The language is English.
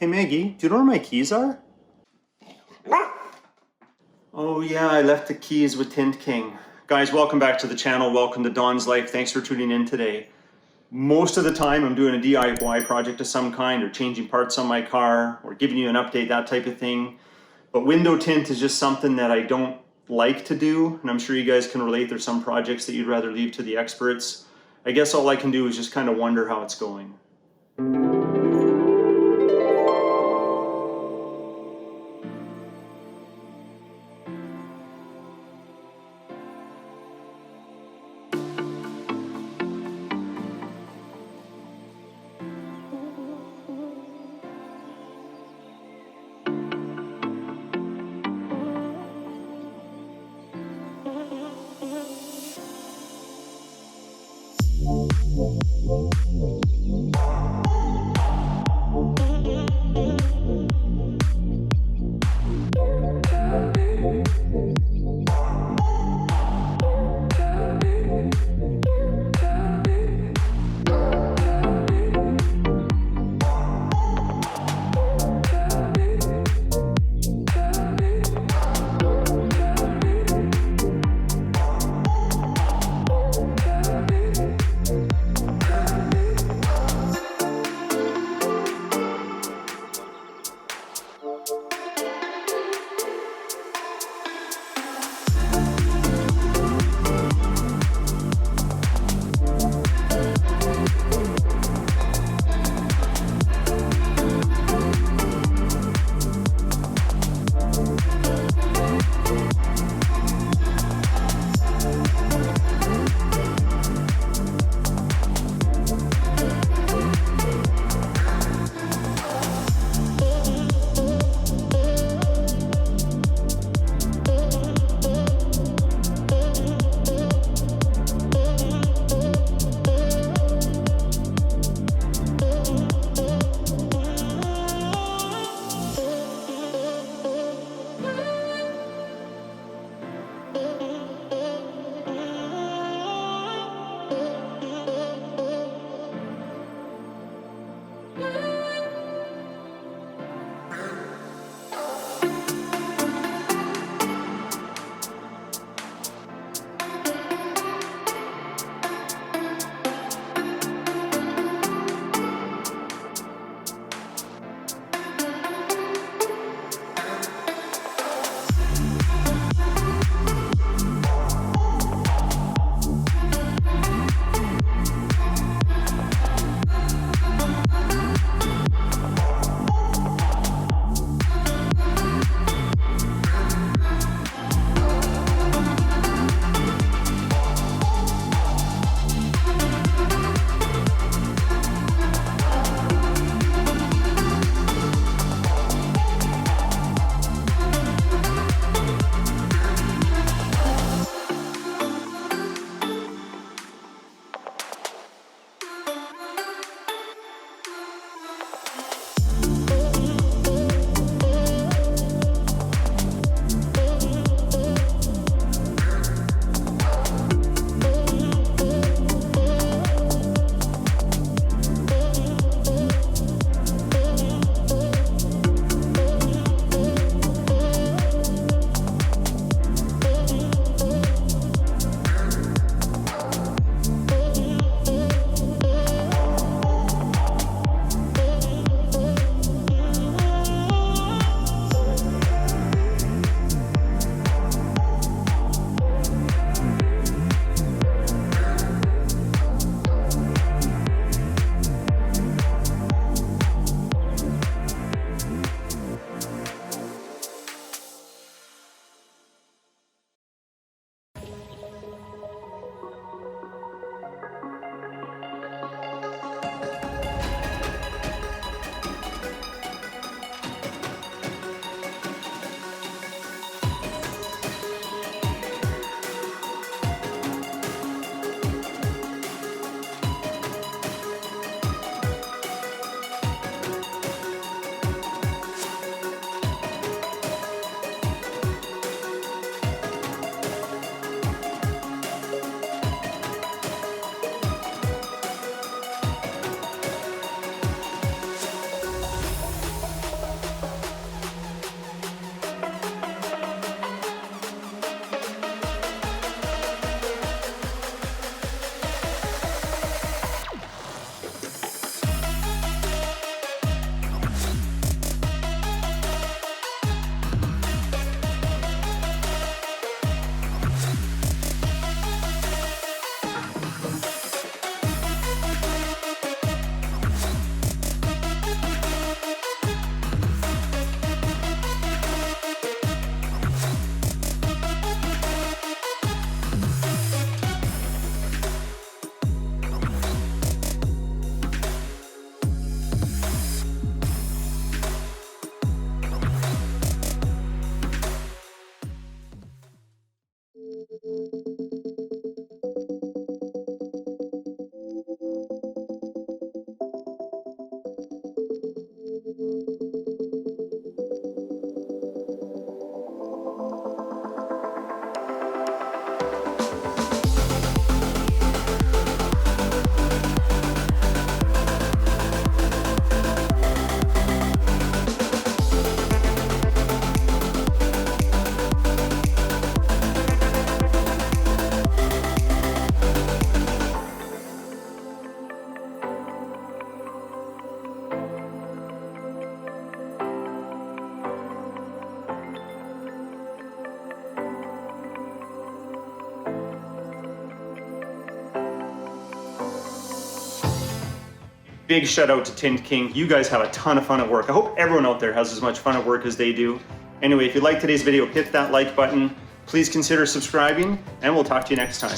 Hey Maggie, do you know where my keys are? Oh yeah, I left the keys with Tint King. Guys, welcome back to the channel. Welcome to Don's Life. Thanks for tuning in today. Most of the time I'm doing a DIY project of some kind or changing parts on my car or giving you an update, that type of thing. But window tint is just something that I don't like to do, and I'm sure you guys can relate. There's some projects that you'd rather leave to the experts. I guess all I can do is just kind of wonder how it's going. Big shout out to Tint King. You guys have a ton of fun at work. I hope everyone out there has as much fun at work as they do. Anyway, if you liked today's video, hit that like button. Please consider subscribing, and we'll talk to you next time.